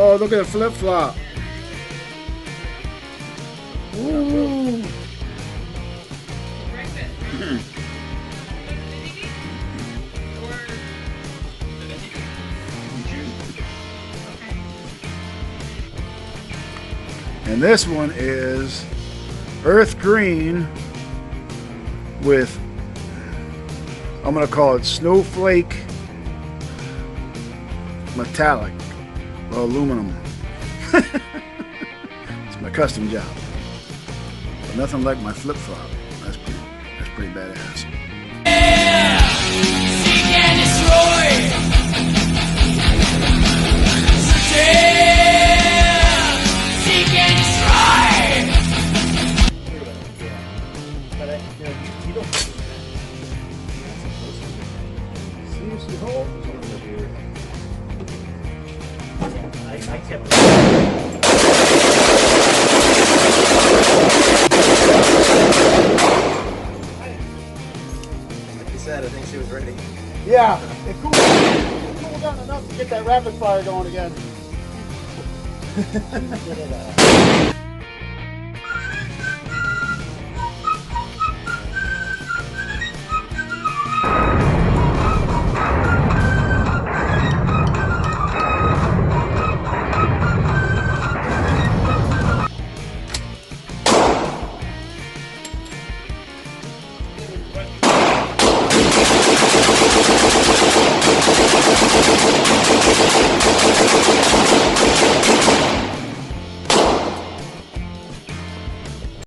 Oh, look at the flip flop. Ooh. And this one is earth green with, I'm going to call it snowflake metallic or aluminum. It's my custom job. But nothing like my flip flop. That's pretty badass. Yeah! Seek and destroy! Seek and I kept like you said, I think she was ready. Yeah, it cooled down enough to get that rapid fire going again.